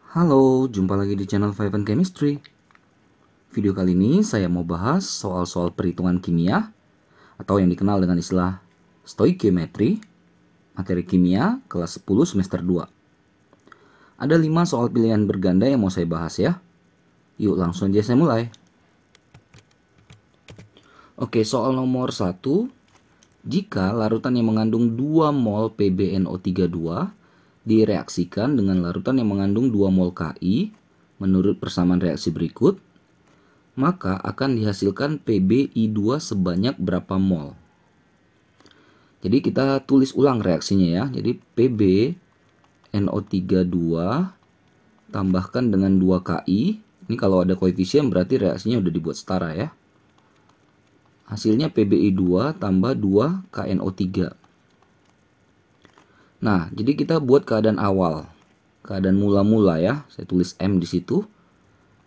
Halo, jumpa lagi di channel Five and Chemistry. Video kali ini saya mau bahas soal-soal perhitungan kimia atau yang dikenal dengan istilah stoichiometry, materi kimia kelas 10 semester 2. Ada 5 soal pilihan berganda yang mau saya bahas ya. Yuk langsung aja saya mulai. Oke, soal nomor 1. Jika larutan yang mengandung 2 mol PbNO32 direaksikan dengan larutan yang mengandung 2 mol Ki menurut persamaan reaksi berikut, maka akan dihasilkan PbI2 sebanyak berapa mol. Jadi kita tulis ulang reaksinya ya. Jadi PbNO32 tambahkan dengan 2 Ki. Ini kalau ada koefisien berarti reaksinya udah dibuat setara ya. Hasilnya PbI2 tambah 2 KNO3. Nah, jadi kita buat keadaan awal. Keadaan mula-mula ya. Saya tulis M di situ.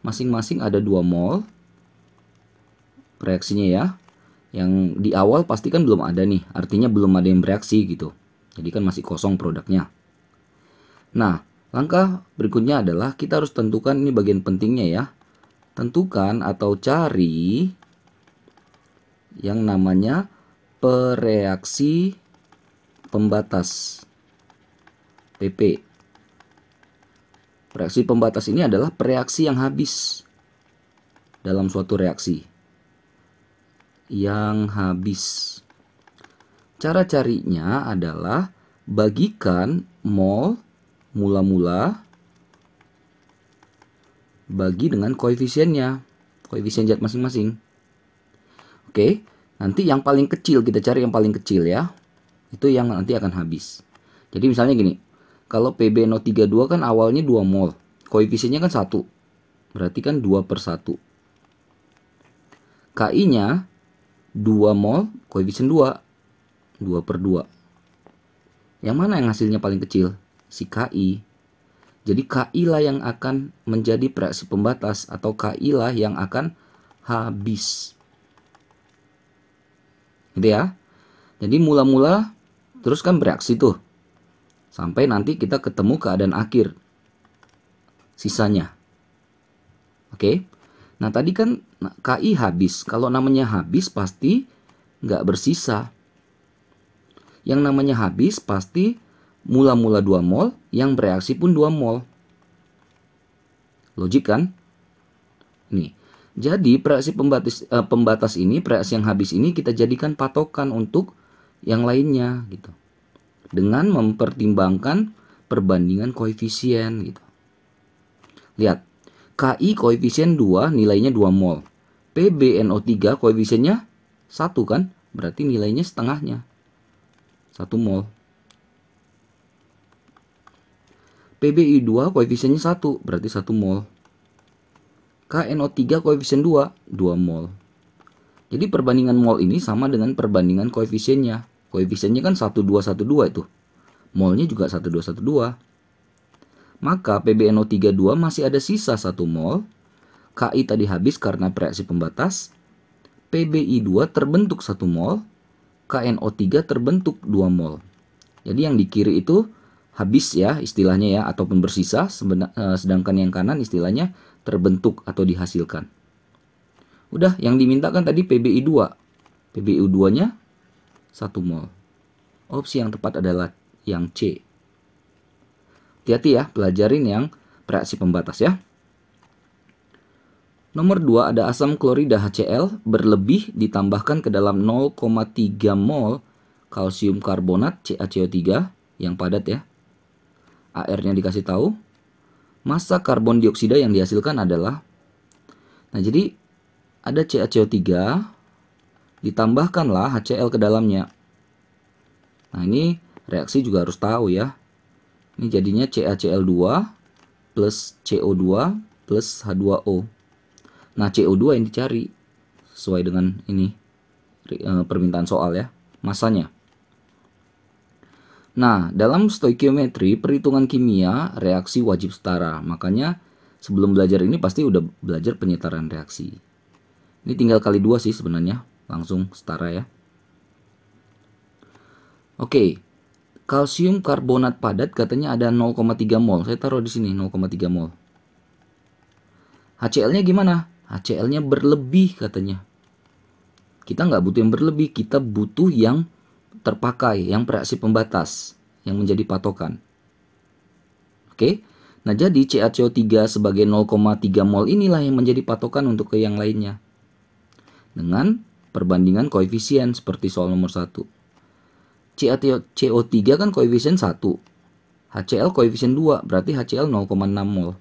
Masing-masing ada 2 mol. Reaksinya ya. Yang di awal pasti kan belum ada nih. Artinya belum ada yang bereaksi gitu. Jadi kan masih kosong produknya. Nah, langkah berikutnya adalah kita harus tentukan, ini bagian pentingnya ya. Tentukan atau cari yang namanya pereaksi pembatas. PP. Reaksi pembatas ini adalah pereaksi yang habis dalam suatu reaksi. Yang habis. Cara carinya adalah bagikan mol mula-mula bagi dengan koefisiennya. Koefisien zat masing-masing. Oke, nanti yang paling kecil kita cari yang paling kecil ya. Itu yang nanti akan habis. Jadi misalnya gini. Kalau PbNO32 kan awalnya 2 mol. Koefisiennya kan 1. Berarti kan 2 per 1. Ki-nya 2 mol, koefisien 2. 2 per 2. Yang mana yang hasilnya paling kecil? Si Ki. Jadi Ki lah yang akan menjadi reaksi pembatas. Atau Ki lah yang akan habis. Gitu ya. Jadi mula-mula terus kan bereaksi tuh. Sampai nanti kita ketemu keadaan akhir. Sisanya. Oke. Nah tadi kan Ki habis. Kalau namanya habis pasti nggak bersisa. Yang namanya habis pasti mula-mula 2 mol. Yang bereaksi pun 2 mol. Logik kan? Nih. Jadi reaksi pembatas ini, reaksi yang habis ini kita jadikan patokan untuk yang lainnya gitu. Dengan mempertimbangkan perbandingan koefisien gitu. Lihat, Ki koefisien 2 nilainya 2 mol. PbNO3 koefisiennya 1 kan? Berarti nilainya setengahnya. 1 mol. PbI2 koefisiennya 1, berarti 1 mol. KNO3 koefisien 2, 2 mol. Jadi perbandingan mol ini sama dengan perbandingan koefisiennya. Koefisiennya kan 1212 itu. Molnya juga 1212. Maka PbNO32 masih ada sisa 1 mol. Ki tadi habis karena reaksi pembatas. PbI2 terbentuk 1 mol. KNO3 terbentuk 2 mol. Jadi yang di kiri itu habis ya istilahnya ya. Ataupun bersisa. Sedangkan yang kanan istilahnya terbentuk atau dihasilkan. Udah yang dimintakan tadi PbI2. PbI2-nya 1 mol. Opsi yang tepat adalah yang C. Hati-hati ya, pelajarin yang reaksi pembatas ya. Nomor 2 ada asam klorida HCl berlebih ditambahkan ke dalam 0,3 mol kalsium karbonat CaCO3 yang padat ya. AR-nya dikasih tahu. Massa karbon dioksida yang dihasilkan adalah. Nah, jadi ada CaCO3 ditambahkanlah HCl ke dalamnya. Nah, ini reaksi juga harus tahu ya. Ini jadinya CaCl2 plus CO2 plus H2O. Nah, CO2 yang dicari sesuai dengan ini permintaan soal ya, masanya. Nah, dalam stoikiometri perhitungan kimia reaksi wajib setara. Makanya sebelum belajar ini pasti udah belajar penyetaraan reaksi. Ini tinggal kali 2 sih sebenarnya, langsung setara ya. Oke. Kalsium karbonat padat katanya ada 0,3 mol. Saya taruh di sini 0,3 mol. HCl-nya gimana? HCl-nya berlebih katanya. Kita nggak butuh yang berlebih, kita butuh yang terpakai, yang bereaksi pembatas, yang menjadi patokan. Oke, nah jadi CaCO3 sebagai 0,3 mol inilah yang menjadi patokan untuk ke yang lainnya. Dengan perbandingan koefisien seperti soal nomor 1. CaCO3 kan koefisien 1, HCl koefisien 2, berarti HCl 0,6 mol.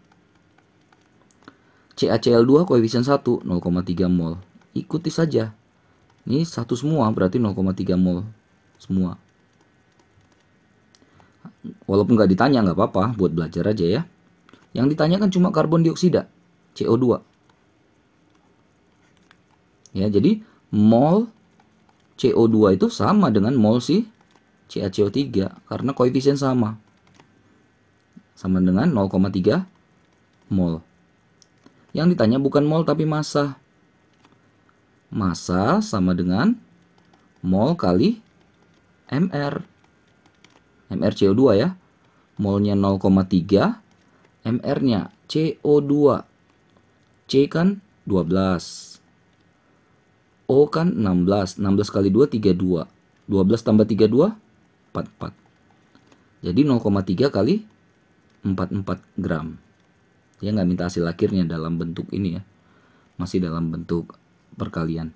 CaCl2 koefisien 1, 0,3 mol. Ikuti saja. Ini satu semua, berarti 0,3 mol semua. Walaupun nggak ditanya, nggak apa-apa, buat belajar aja ya. Yang ditanyakan cuma karbon dioksida, CO2. Ya, jadi mol CO2 itu sama dengan mol si CaCO3 karena koefisien sama. Sama dengan 0,3 mol. Yang ditanya bukan mol tapi massa. Massa sama dengan mol kali mR. mR CO2 ya. Molnya 0,3, mR-nya CO2. C kan 12. O kan 16. 16 kali 2, 32. 12 tambah 32, 44. Jadi 0,3 kali 44 gram. Dia nggak minta hasil akhirnya dalam bentuk ini ya. Masih dalam bentuk perkalian.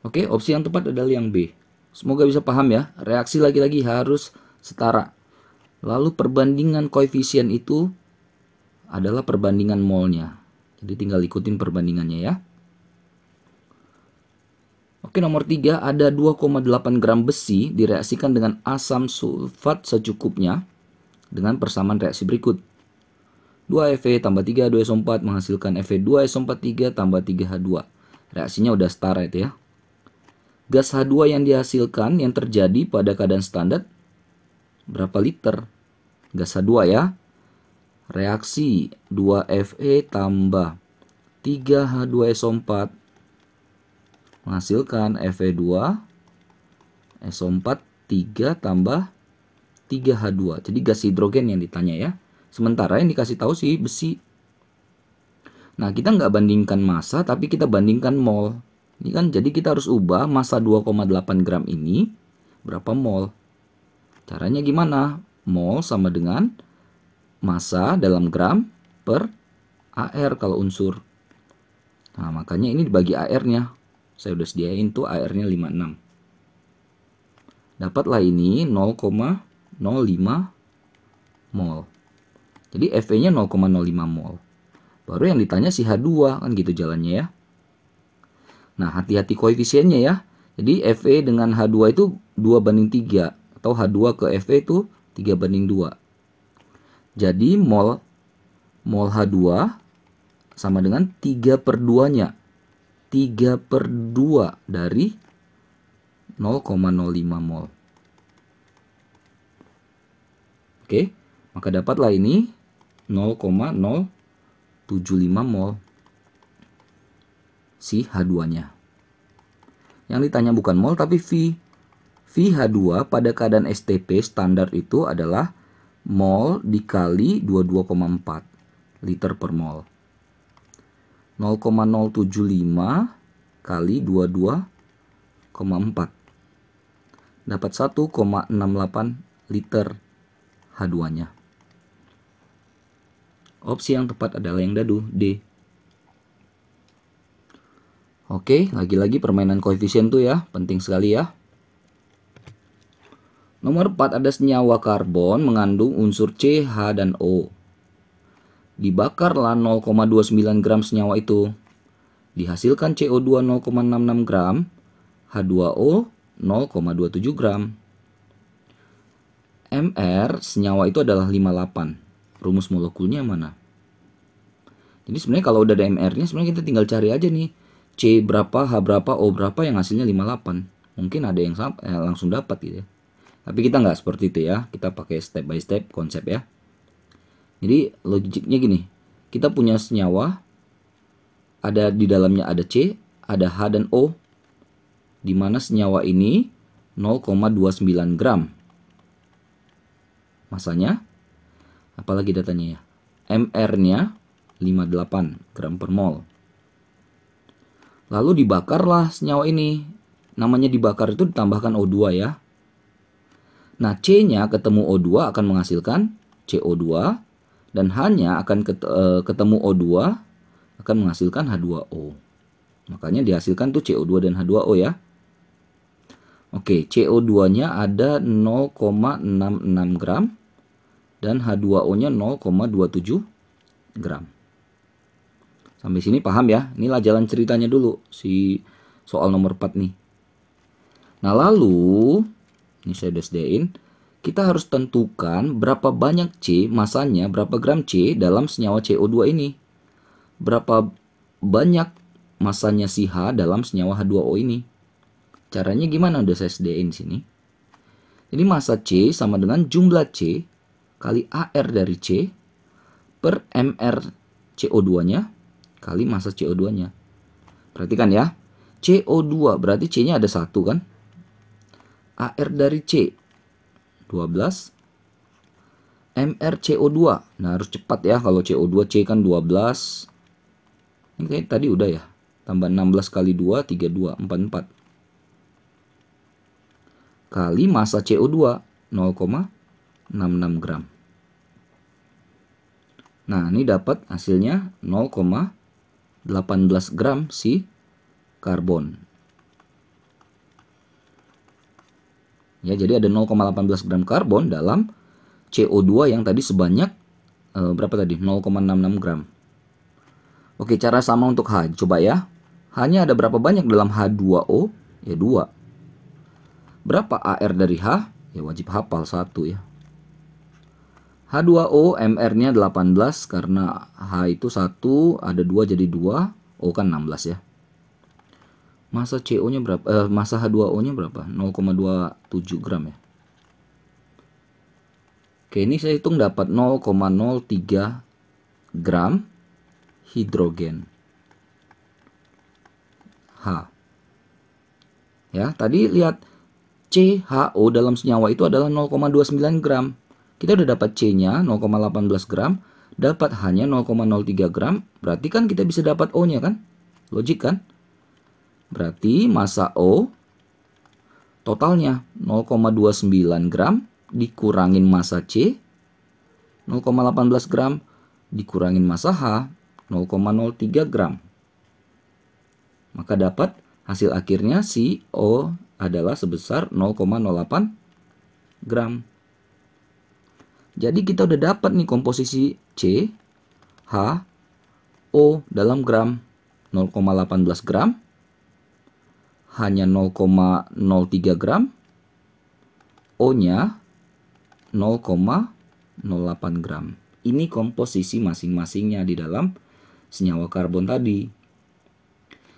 Oke, opsi yang tepat adalah yang B. Semoga bisa paham ya. Reaksi lagi-lagi harus setara. Lalu perbandingan koefisien itu adalah perbandingan molnya. Jadi tinggal ikutin perbandingannya ya. Oke, nomor 3, ada 2,8 gram besi direaksikan dengan asam sulfat secukupnya dengan persamaan reaksi berikut. 2Fe tambah 3 H2SO4 menghasilkan Fe2SO43 tambah 3H2. Reaksinya udah setara itu ya. Gas H2 yang dihasilkan yang terjadi pada keadaan standar berapa liter? Gas H2 ya. Reaksi 2Fe tambah 3H2SO4 menghasilkan Fe2SO4 3 tambah 3H2. Jadi gas hidrogen yang ditanya ya. Sementara yang dikasih tahu sih besi. Nah, kita nggak bandingkan massa, tapi kita bandingkan mol. Ini kan, jadi kita harus ubah massa 2,8 gram ini berapa mol. Caranya gimana? Mol sama dengan massa dalam gram per AR kalau unsur. Nah, makanya ini dibagi AR-nya. Saya udah sediain tuh AR-nya 56. Dapatlah ini 0,05 mol. Jadi Fe-nya 0,05 mol. Baru yang ditanya si H2 kan gitu jalannya ya. Nah, hati-hati koefisiennya ya. Jadi Fe dengan H2 itu 2:3 atau H2 ke Fe itu 3:2. Jadi mol H2 sama dengan 3/2-nya. 3/2 dari 0,05 mol. Oke, maka dapatlah ini 0,075 mol si H2-nya. Yang ditanya bukan mol tapi V. VH2 pada keadaan STP standar itu adalah mol dikali 22,4 liter per mol. 0,075 kali 22,4 dapat 1,68 liter H2-nya. Opsi yang tepat adalah yang dadu, D. Oke, lagi-lagi permainan koefisien tuh ya, penting sekali ya. Nomor 4, ada senyawa karbon mengandung unsur C, H, dan O. Dibakarlah 0,29 gram senyawa itu. Dihasilkan CO2 0,66 gram, H2O 0,27 gram. Mr senyawa itu adalah 58. Rumus molekulnya mana? Jadi sebenarnya kalau udah ada MR-nya, sebenarnya kita tinggal cari aja nih. C berapa, H berapa, O berapa yang hasilnya 58. Mungkin ada yang langsung dapat gitu ya. Tapi kita nggak seperti itu ya. Kita pakai step by step konsep ya. Jadi logiknya gini. Kita punya senyawa. Ada di dalamnya ada C, ada H dan O. Di mana senyawa ini 0,29 gram. Masanya, apalagi datanya ya? MR-nya 58 gram per mol. Lalu dibakarlah senyawa ini. Namanya dibakar itu ditambahkan O2 ya. Nah, C-nya ketemu O2 akan menghasilkan CO2. Dan hanya akan ketemu O2 akan menghasilkan H2O. Makanya dihasilkan tuh CO2 dan H2O ya. Oke, CO2-nya ada 0,66 gram. Dan H2O-nya 0,27 gram. Sampai sini paham ya? Inilah jalan ceritanya dulu si soal nomor 4 nih. Nah lalu, ini saya udah sediain, kita harus tentukan berapa banyak C masanya, berapa gram C dalam senyawa CO2 ini. Berapa banyak masanya si H dalam senyawa H2O ini. Caranya gimana? Udah saya sediain sini. Jadi massa C sama dengan jumlah C kali AR dari C per MR CO2-nya kali massa CO2-nya. Perhatikan ya. CO2 berarti C-nya ada 1 kan? AR dari C 12. MrCO2. Nah, harus cepat ya kalau CO2 C kan 12. Ini kayak tadi udah ya. Tambah 16 kali 2 32 44. Kali massa CO2 0,66 gram. Nah, ini dapat hasilnya 0,18 gram si karbon. Ya, jadi ada 0,18 gram karbon dalam CO2 yang tadi sebanyak berapa tadi? 0,66 gram. Oke, cara sama untuk H. Coba ya. H-nya ada berapa banyak dalam H2O? Ya 2. Berapa AR dari H? Ya wajib hafal 1 ya. H2O MR-nya 18 karena H itu 1, ada 2 jadi 2, O kan 16 ya. Massa CO-nya berapa? Massa H2O-nya berapa? 0,27 gram ya. Oke, ini saya hitung dapat 0,03 gram hidrogen H. Ya, tadi lihat CHO dalam senyawa itu adalah 0,29 gram. Kita udah dapat C-nya 0,18 gram, dapat H-nya 0,03 gram, berarti kan kita bisa dapat O-nya kan? Logik kan? Berarti massa O totalnya 0,29 gram dikurangin massa C 0,18 gram dikurangin massa H 0,03 gram. Maka dapat hasil akhirnya si O adalah sebesar 0,08 gram. Jadi kita udah dapat nih komposisi C, H, O dalam gram 0,18 gram. Hanya 0,03 gram, O-nya 0,08 gram. Ini komposisi masing-masingnya di dalam senyawa karbon tadi.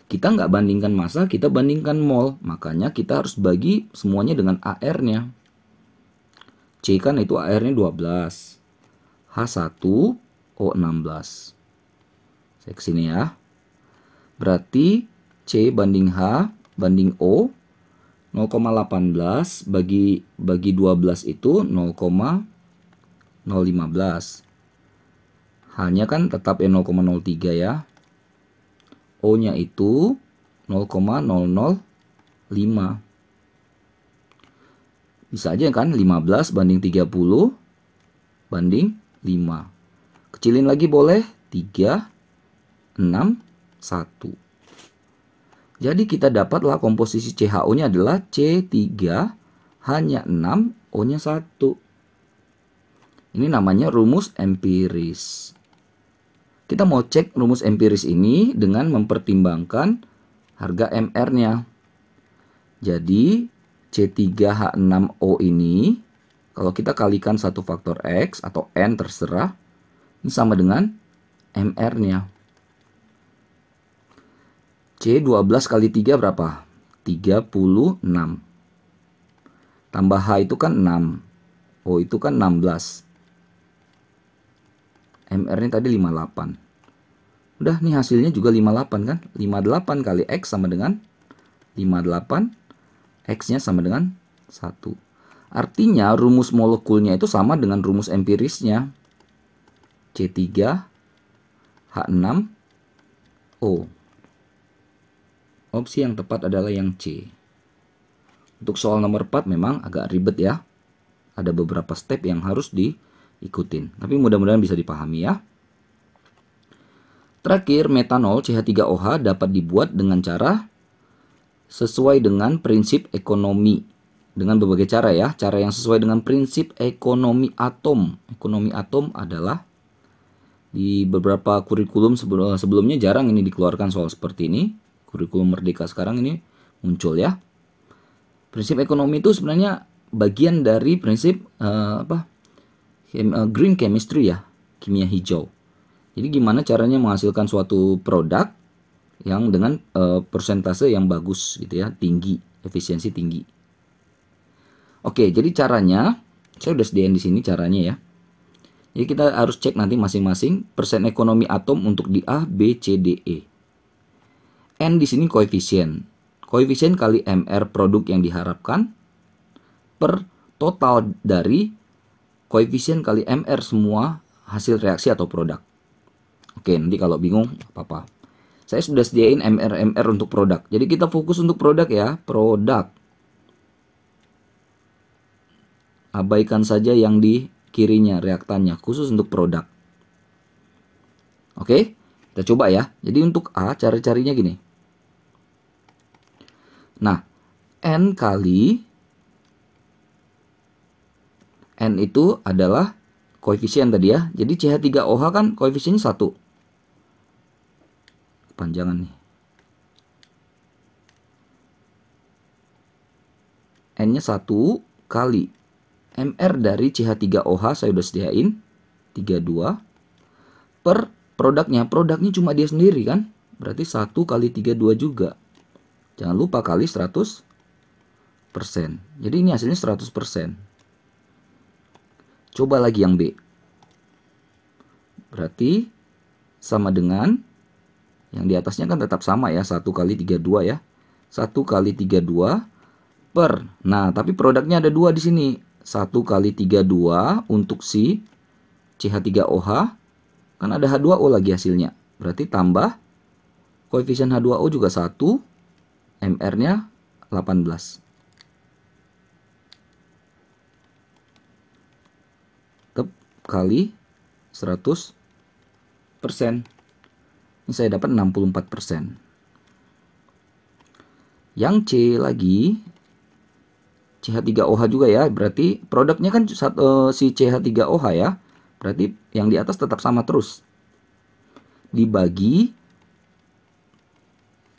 Kita nggak bandingkan massa, kita bandingkan mol. Makanya kita harus bagi semuanya dengan AR-nya. C kan itu AR-nya 12. H1, O16. Saya kesini ya. Berarti C banding H banding O 0,18 bagi 12 itu 0,015. H-nya kan tetap ya 0,03 ya. O-nya itu 0,005. Bisa aja kan 15 banding 30 banding 5. Kecilin lagi boleh 3, 6, 1. Jadi kita dapatlah komposisi CHO-nya adalah C3, H-nya 6, O-nya 1. Ini namanya rumus empiris. Kita mau cek rumus empiris ini dengan mempertimbangkan harga MR-nya. Jadi C3H6O ini kalau kita kalikan 1 faktor X atau N terserah, ini sama dengan MR-nya. C12 kali 3 berapa? 36. Tambah H itu kan 6. O itu kan 16. MR-nya tadi 58. Udah nih hasilnya juga 58 kan? 58 kali X sama dengan 58. X-nya sama dengan 1. Artinya rumus molekulnya itu sama dengan rumus empirisnya. C3H6O. Opsi yang tepat adalah yang C. Untuk soal nomor 4 memang agak ribet ya. Ada beberapa step yang harus diikutin. Tapi mudah-mudahan bisa dipahami ya. Terakhir, metanol CH3OH dapat dibuat dengan cara sesuai dengan prinsip ekonomi. Dengan berbagai cara ya. Cara yang sesuai dengan prinsip ekonomi atom. Ekonomi atom adalah di beberapa kurikulum sebelumnya jarang ini dikeluarkan soal seperti ini. Kurikulum Merdeka sekarang ini muncul ya. Prinsip ekonomi itu sebenarnya bagian dari prinsip green chemistry ya, kimia hijau. Jadi gimana caranya menghasilkan suatu produk yang dengan persentase yang bagus gitu ya, tinggi, efisiensi tinggi. Oke, jadi caranya saya udah sediain di sini caranya ya. Jadi kita harus cek nanti masing-masing persen ekonomi atom untuk di A, B, C, D, E. N di sini koefisien. Koefisien kali MR produk yang diharapkan per total dari koefisien kali MR semua hasil reaksi atau produk. Oke, nanti kalau bingung apa-apa. Saya sudah sediain MR untuk produk. Jadi kita fokus untuk produk ya, produk. Abaikan saja yang di kirinya, reaktannya, khusus untuk produk. Oke, kita coba ya. Jadi untuk A, cara-carinya gini. Nah, N kali N itu adalah koefisien tadi ya. Jadi CH3OH kan koefisiennya 1. Panjangan nih. N-nya 1 kali MR dari CH3OH saya udah sediain 32 per produknya. Produknya cuma dia sendiri kan. Berarti 1 kali 32 juga. Jangan lupa kali 100%. Jadi ini hasilnya 100%. Coba lagi yang B. Berarti sama dengan yang di atasnya kan tetap sama ya. 1 kali 32 ya. 1 kali 32 per. Nah, tapi produknya ada 2 di sini. 1 kali 32 untuk si CH3OH. Kan ada H2O lagi hasilnya. Berarti tambah koefisien H2O juga 1. MR-nya 18. Kali 100%. Ini saya dapat 64%. Yang C lagi CH3OH juga ya. Berarti produknya kan si CH3OH ya. Berarti yang di atas tetap sama terus. Dibagi.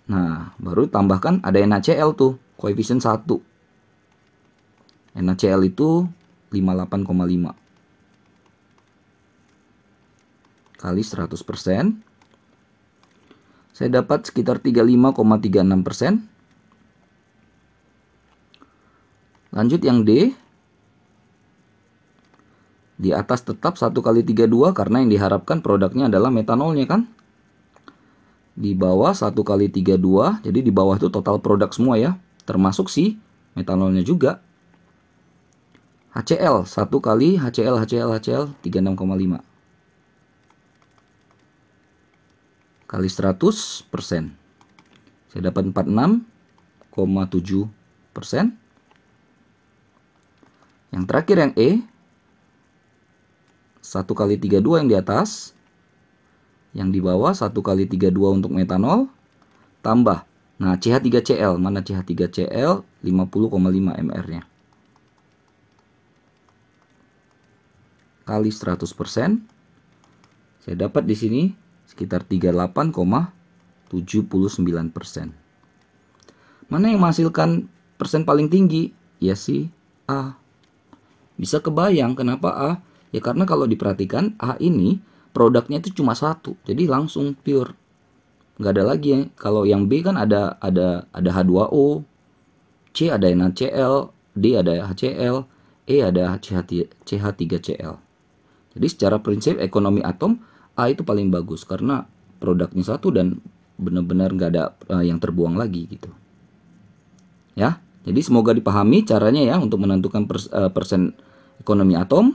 Nah, baru tambahkan ada NaCl tuh, koefisien 1. NaCl itu 58,5. Kali 100%. Saya dapat sekitar 35,36%. Lanjut yang D. Di atas tetap 1 kali 32 karena yang diharapkan produknya adalah metanolnya kan. Di bawah 1 kali 32, jadi di bawah itu total produk semua ya, termasuk si metanolnya juga. HCl, 1 kali HCl 36,5 kali 100%. Saya dapat 46,7%. Yang terakhir yang E, 1 kali 32 yang di atas. Yang di bawah 1 kali 32 untuk metanol. Tambah. Nah, CH3Cl. Mana CH3Cl? 50,5 MR-nya. Kali 100%. Saya dapat di sini sekitar 38,79%. Mana yang menghasilkan persen paling tinggi? Ya si A. Bisa kebayang kenapa A? Ya karena kalau diperhatikan A ini produknya itu cuma 1, jadi langsung pure, nggak ada lagi ya. Kalau yang B kan ada H2O, C ada NaCl, D ada HCl, E ada CH3Cl. Jadi secara prinsip ekonomi atom A itu paling bagus karena produknya 1 dan benar-benar nggak ada yang terbuang lagi gitu. Ya, Jadi semoga dipahami caranya ya untuk menentukan persen ekonomi atom.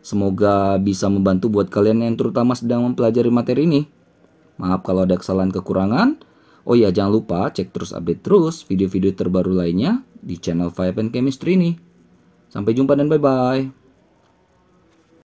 Semoga bisa membantu buat kalian yang terutama sedang mempelajari materi ini. Maaf kalau ada kesalahan kekurangan. Oh ya, jangan lupa cek terus update terus video-video terbaru lainnya di channel Vibe and Chemistry ini. Sampai jumpa dan bye-bye.